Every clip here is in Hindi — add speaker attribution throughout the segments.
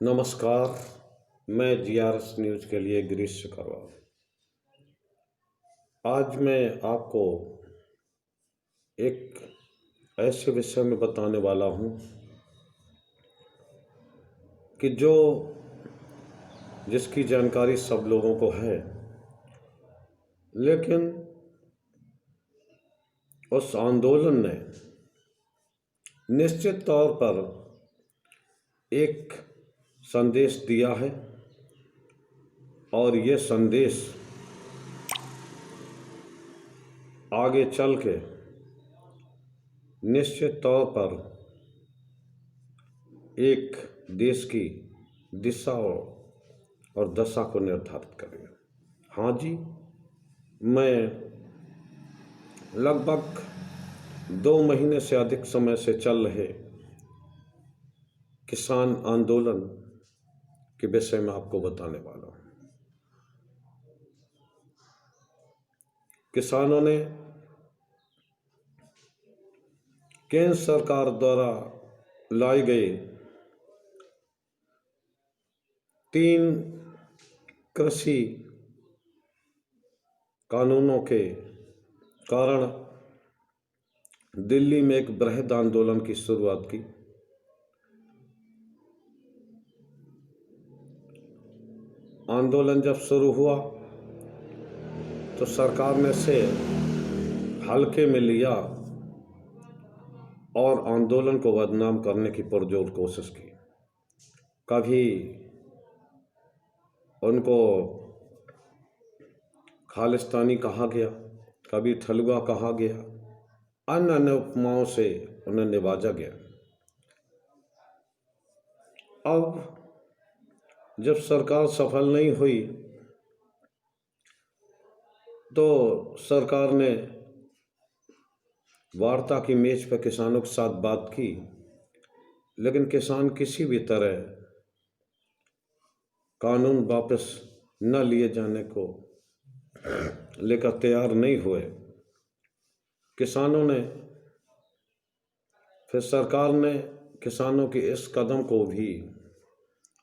Speaker 1: नमस्कार। मैं जीआरएस न्यूज़ के लिए गिरीश करवाल। आज मैं आपको एक ऐसे विषय में बताने वाला हूँ कि जिसकी जानकारी सब लोगों को है, लेकिन उस आंदोलन ने निश्चित तौर पर एक संदेश दिया है और ये संदेश आगे चल के निश्चित तौर पर एक देश की दिशा और दशा को निर्धारित करेगा। हाँ जी, मैं लगभग 2 महीने से अधिक समय से चल रहे किसान आंदोलन के विषय में आपको बताने वाला हूँ। किसानों ने केंद्र सरकार द्वारा लाई गई 3 कृषि कानूनों के कारण दिल्ली में एक बृहद आंदोलन की शुरुआत की। आंदोलन जब शुरू हुआ तो सरकार ने इसे हल्के में लिया और आंदोलन को बदनाम करने की पुरजोर कोशिश की। कभी उनको खालिस्तानी कहा गया, कभी ठलुआ कहा गया, अन्य अन्य उपमाओं से उन्हें नवाजा गया। अब जब सरकार सफल नहीं हुई तो सरकार ने वार्ता की मेज पर किसानों के साथ बात की, लेकिन किसान किसी भी तरह कानून वापस न लिए जाने को लेकर तैयार नहीं हुए। किसानों ने फिर सरकार ने किसानों के इस कदम को भी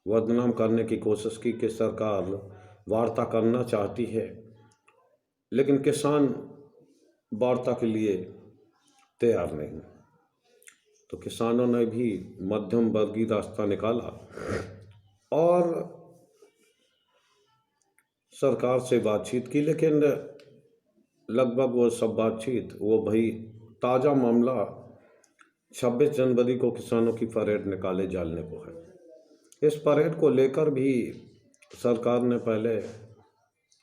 Speaker 1: बदनाम करने की कोशिश की कि सरकार वार्ता करना चाहती है, लेकिन किसान वार्ता के लिए तैयार नहीं। तो किसानों ने भी मध्यम वर्गीय रास्ता निकाला और सरकार से बातचीत की, लेकिन लगभग वो सब बातचीत भाई ताज़ा मामला 26 जनवरी को किसानों की परेड निकाले जाने को है। इस परेड को लेकर भी सरकार ने पहले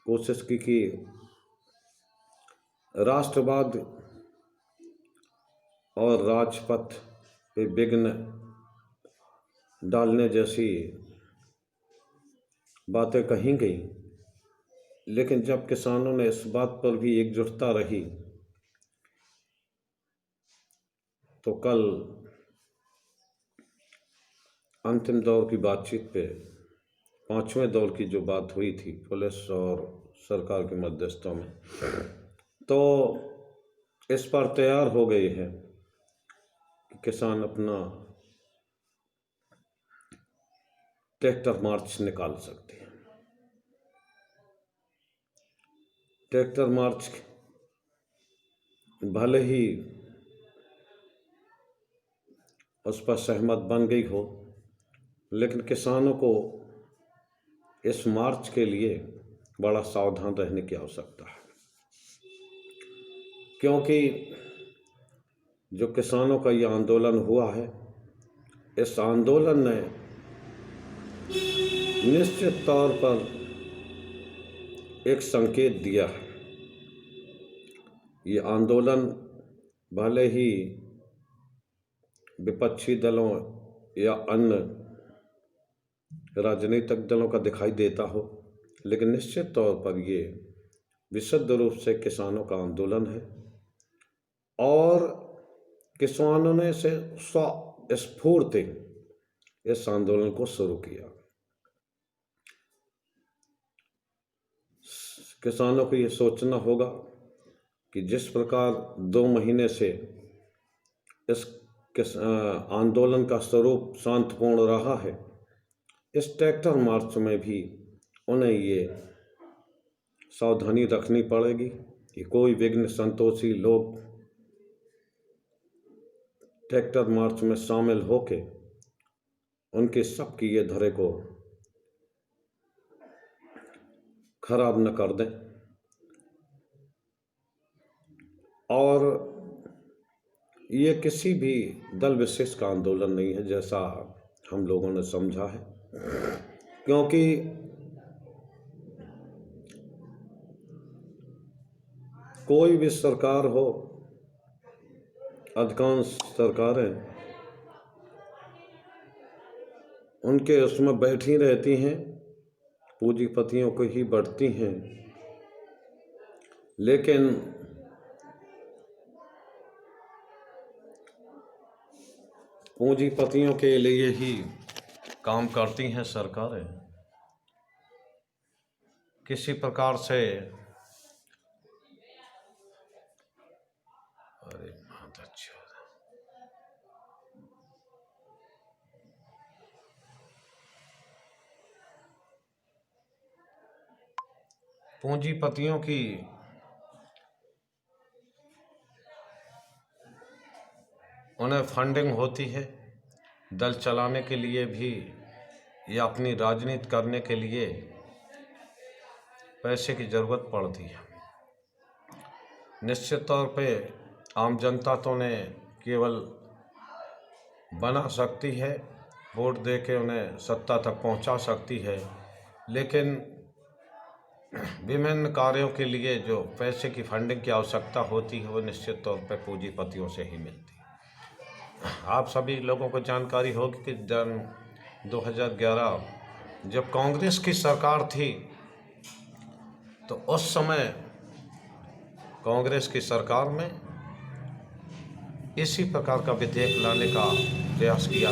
Speaker 1: कोशिश की कि राष्ट्रवाद और राजपथ पे विघ्न डालने जैसी बातें कही गई, लेकिन जब किसानों ने इस बात पर भी एकजुटता रही तो कल अंतिम दौर की बातचीत पे 5वें दौर की जो बात हुई थी पुलिस और सरकार की मध्यस्थता में, तो इस पर तैयार हो गए हैं कि किसान अपना ट्रैक्टर मार्च निकाल सकते हैं। ट्रैक्टर मार्च भले ही उस पर सहमत बन गई हो, लेकिन किसानों को इस मार्च के लिए बड़ा सावधान रहने की आवश्यकता है, क्योंकि जो किसानों का ये आंदोलन हुआ है, इस आंदोलन ने निश्चित तौर पर एक संकेत दिया है। ये आंदोलन भले ही विपक्षी दलों या अन्य राजनीतिक दलों का दिखाई देता हो, लेकिन निश्चित तौर पर ये विशुद्ध रूप से किसानों का आंदोलन है और किसानों ने इसे स्वस्फूर्ति इस आंदोलन को शुरू किया। किसानों को ये सोचना होगा कि जिस प्रकार 2 महीने से इस आंदोलन का स्वरूप शांतिपूर्ण रहा है, इस ट्रैक्टर मार्च में भी उन्हें ये सावधानी रखनी पड़ेगी कि कोई विघ्न संतोषी लोग ट्रैक्टर मार्च में शामिल होके उनके सबकी ये धरे को खराब न कर दें। और ये किसी भी दल विशेष का आंदोलन नहीं है जैसा हम लोगों ने समझा है, क्योंकि कोई भी सरकार हो, अधिकांश सरकारें उनके उसमें बैठी रहती हैं, पूंजीपतियों को ही बढ़ती हैं, लेकिन पूंजीपतियों के लिए ही काम करती हैं सरकारें। किसी प्रकार से पूंजीपतियों की उन्हें फंडिंग होती है दल चलाने के लिए भी या अपनी राजनीति करने के लिए पैसे की ज़रूरत पड़ती है। निश्चित तौर पे आम जनता तो उन्हें केवल बना सकती है, वोट दे के उन्हें सत्ता तक पहुंचा सकती है, लेकिन विभिन्न कार्यों के लिए जो पैसे की फंडिंग की आवश्यकता होती है वो निश्चित तौर पर पूंजीपतियों से ही मिलती है। आप सभी लोगों को जानकारी होगी कि 2011 जब कांग्रेस की सरकार थी तो उस समय कांग्रेस की सरकार में इसी प्रकार का विधेयक लाने का प्रयास किया।